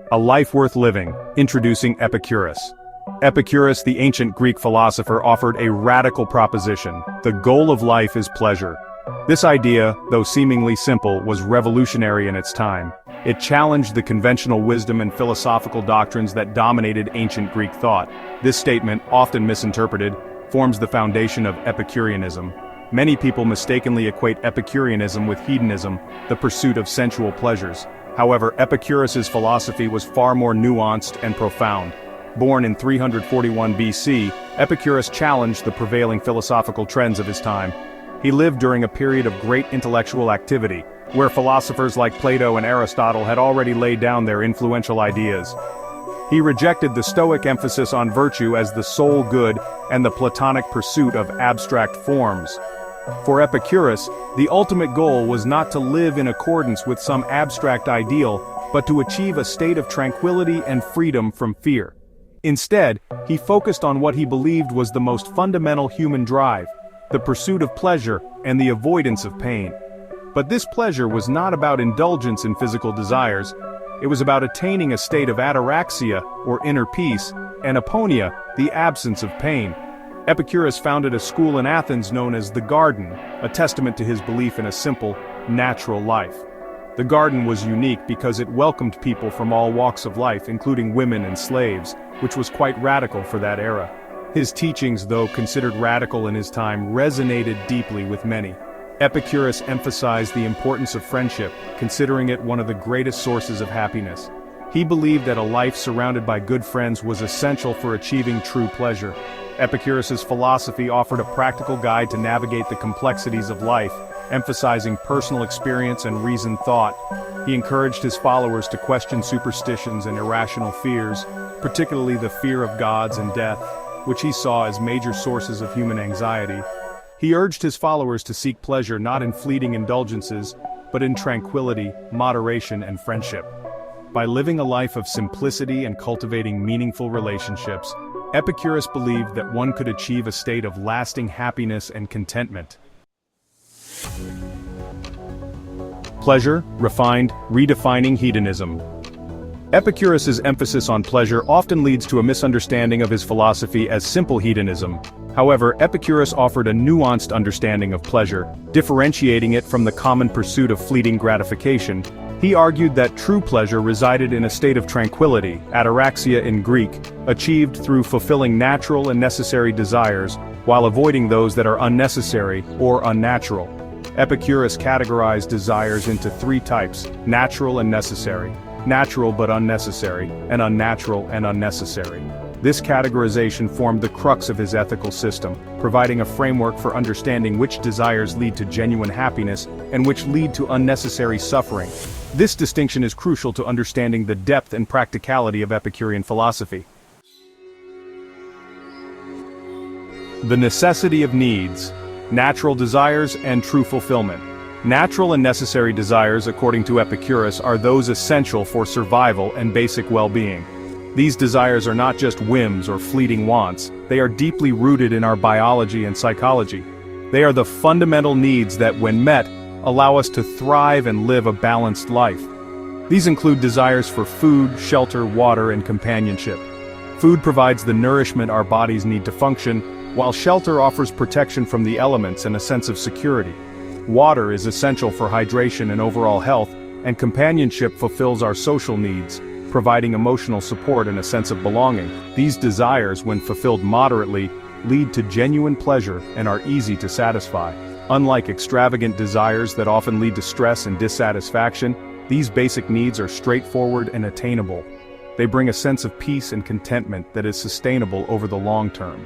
A Life Worth Living, introducing Epicurus. Epicurus, the ancient Greek philosopher, offered a radical proposition: the goal of life is pleasure. This idea, though seemingly simple, was revolutionary in its time. It challenged the conventional wisdom and philosophical doctrines that dominated ancient Greek thought. This statement, often misinterpreted, forms the foundation of Epicureanism. Many people mistakenly equate Epicureanism with hedonism, the pursuit of sensual pleasures. However, Epicurus's philosophy was far more nuanced and profound. Born in 341 BC, Epicurus challenged the prevailing philosophical trends of his time. He lived during a period of great intellectual activity, where philosophers like Plato and Aristotle had already laid down their influential ideas. He rejected the Stoic emphasis on virtue as the sole good and the Platonic pursuit of abstract forms. For Epicurus, the ultimate goal was not to live in accordance with some abstract ideal, but to achieve a state of tranquility and freedom from fear. Instead, he focused on what he believed was the most fundamental human drive: the pursuit of pleasure and the avoidance of pain. But this pleasure was not about indulgence in physical desires. It was about attaining a state of ataraxia, or inner peace, and aponia, the absence of pain. Epicurus founded a school in Athens known as the Garden, a testament to his belief in a simple, natural life. The Garden was unique because it welcomed people from all walks of life, including women and slaves, which was quite radical for that era. His teachings, though considered radical in his time, resonated deeply with many. Epicurus emphasized the importance of friendship, considering it one of the greatest sources of happiness. He believed that a life surrounded by good friends was essential for achieving true pleasure. Epicurus's philosophy offered a practical guide to navigate the complexities of life, emphasizing personal experience and reasoned thought. He encouraged his followers to question superstitions and irrational fears, particularly the fear of gods and death, which he saw as major sources of human anxiety. He urged his followers to seek pleasure not in fleeting indulgences, but in tranquility, moderation, and friendship. By living a life of simplicity and cultivating meaningful relationships, Epicurus believed that one could achieve a state of lasting happiness and contentment. Pleasure, refined, redefining hedonism. Epicurus's emphasis on pleasure often leads to a misunderstanding of his philosophy as simple hedonism. However, Epicurus offered a nuanced understanding of pleasure, differentiating it from the common pursuit of fleeting gratification. He argued that true pleasure resided in a state of tranquility, ataraxia in Greek, achieved through fulfilling natural and necessary desires, while avoiding those that are unnecessary or unnatural. Epicurus categorized desires into three types: natural and necessary, natural but unnecessary, and unnatural and unnecessary. This categorization formed the crux of his ethical system, providing a framework for understanding which desires lead to genuine happiness and which lead to unnecessary suffering. This distinction is crucial to understanding the depth and practicality of Epicurean philosophy. The necessity of needs, natural desires, and true fulfillment. Natural and necessary desires, according to Epicurus, are those essential for survival and basic well-being. These desires are not just whims or fleeting wants, they are deeply rooted in our biology and psychology. They are the fundamental needs that, when met, allow us to thrive and live a balanced life. These include desires for food, shelter, water, and companionship. Food provides the nourishment our bodies need to function, while shelter offers protection from the elements and a sense of security. Water is essential for hydration and overall health, and companionship fulfills our social needs, providing emotional support and a sense of belonging. These desires, when fulfilled moderately, lead to genuine pleasure and are easy to satisfy. Unlike extravagant desires that often lead to stress and dissatisfaction, these basic needs are straightforward and attainable. They bring a sense of peace and contentment that is sustainable over the long term.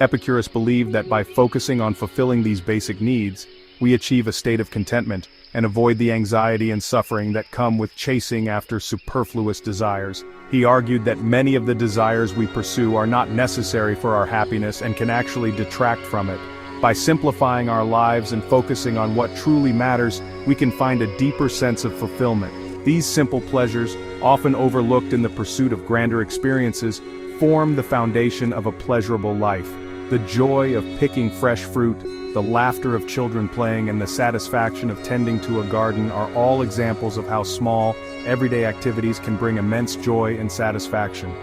Epicurus believed that by focusing on fulfilling these basic needs, we achieve a state of contentment and avoid the anxiety and suffering that come with chasing after superfluous desires. He argued that many of the desires we pursue are not necessary for our happiness and can actually detract from it. By simplifying our lives and focusing on what truly matters, we can find a deeper sense of fulfillment. These simple pleasures, often overlooked in the pursuit of grander experiences, form the foundation of a pleasurable life. The joy of picking fresh fruit, the laughter of children playing, and the satisfaction of tending to a garden are all examples of how small, everyday activities can bring immense joy and satisfaction.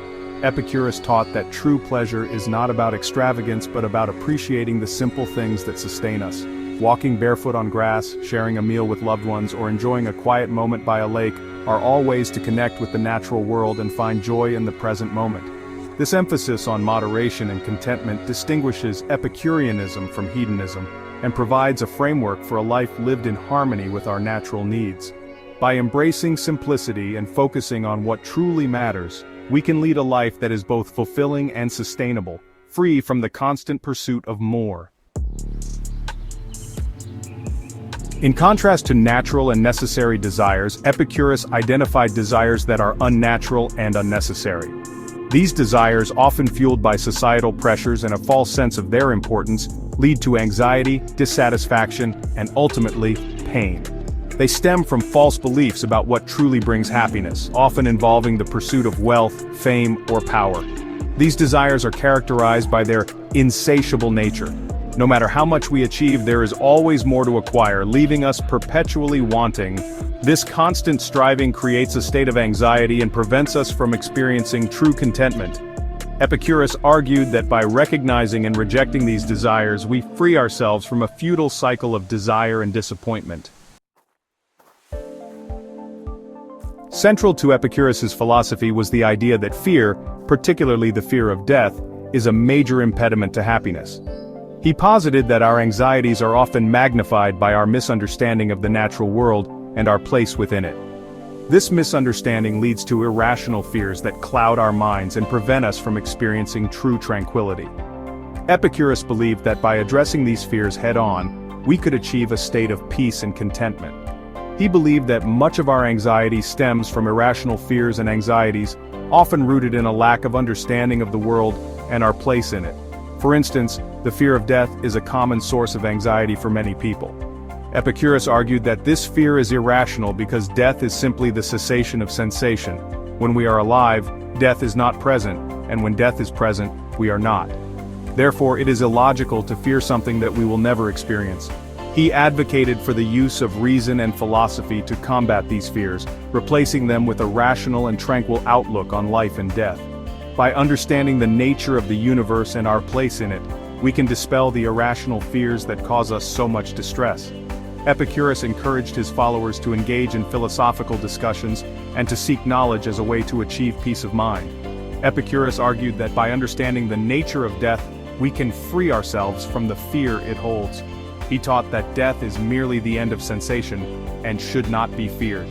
Epicurus taught that true pleasure is not about extravagance but about appreciating the simple things that sustain us. Walking barefoot on grass, sharing a meal with loved ones, or enjoying a quiet moment by a lake are all ways to connect with the natural world and find joy in the present moment. This emphasis on moderation and contentment distinguishes Epicureanism from hedonism and provides a framework for a life lived in harmony with our natural needs. By embracing simplicity and focusing on what truly matters, we can lead a life that is both fulfilling and sustainable, free from the constant pursuit of more. In contrast to natural and necessary desires, Epicurus identified desires that are unnatural and unnecessary. These desires, often fueled by societal pressures and a false sense of their importance, lead to anxiety, dissatisfaction, and ultimately, pain. They stem from false beliefs about what truly brings happiness, often involving the pursuit of wealth, fame, or power. These desires are characterized by their insatiable nature. No matter how much we achieve, there is always more to acquire, leaving us perpetually wanting. This constant striving creates a state of anxiety and prevents us from experiencing true contentment. Epicurus argued that by recognizing and rejecting these desires, we free ourselves from a futile cycle of desire and disappointment. Central to Epicurus's philosophy was the idea that fear, particularly the fear of death, is a major impediment to happiness. He posited that our anxieties are often magnified by our misunderstanding of the natural world and our place within it. This misunderstanding leads to irrational fears that cloud our minds and prevent us from experiencing true tranquility. Epicurus believed that by addressing these fears head-on, we could achieve a state of peace and contentment. He believed that much of our anxiety stems from irrational fears and anxieties, often rooted in a lack of understanding of the world and our place in it. For instance, the fear of death is a common source of anxiety for many people. Epicurus argued that this fear is irrational because death is simply the cessation of sensation. When we are alive, death is not present, and when death is present, we are not. Therefore, it is illogical to fear something that we will never experience. He advocated for the use of reason and philosophy to combat these fears, replacing them with a rational and tranquil outlook on life and death. By understanding the nature of the universe and our place in it, we can dispel the irrational fears that cause us so much distress. Epicurus encouraged his followers to engage in philosophical discussions and to seek knowledge as a way to achieve peace of mind. Epicurus argued that by understanding the nature of death, we can free ourselves from the fear it holds. He taught that death is merely the end of sensation and should not be feared.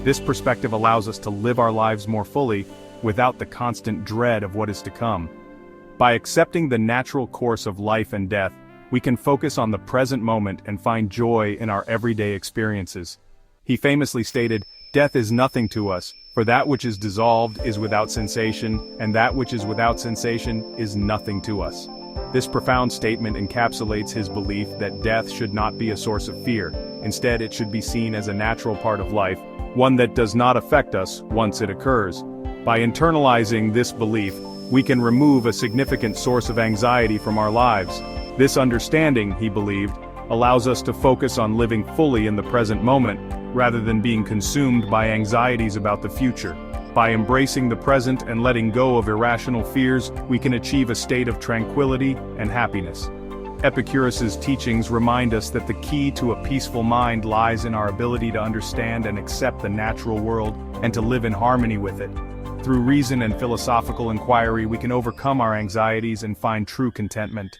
This perspective allows us to live our lives more fully, without the constant dread of what is to come. By accepting the natural course of life and death, we can focus on the present moment and find joy in our everyday experiences. He famously stated, "Death is nothing to us, for that which is dissolved is without sensation, and that which is without sensation is nothing to us." This profound statement encapsulates his belief that death should not be a source of fear. Instead, it should be seen as a natural part of life, one that does not affect us once it occurs. By internalizing this belief, we can remove a significant source of anxiety from our lives. This understanding, he believed, allows us to focus on living fully in the present moment, rather than being consumed by anxieties about the future. By embracing the present and letting go of irrational fears, we can achieve a state of tranquility and happiness. Epicurus's teachings remind us that the key to a peaceful mind lies in our ability to understand and accept the natural world and to live in harmony with it. Through reason and philosophical inquiry, we can overcome our anxieties and find true contentment.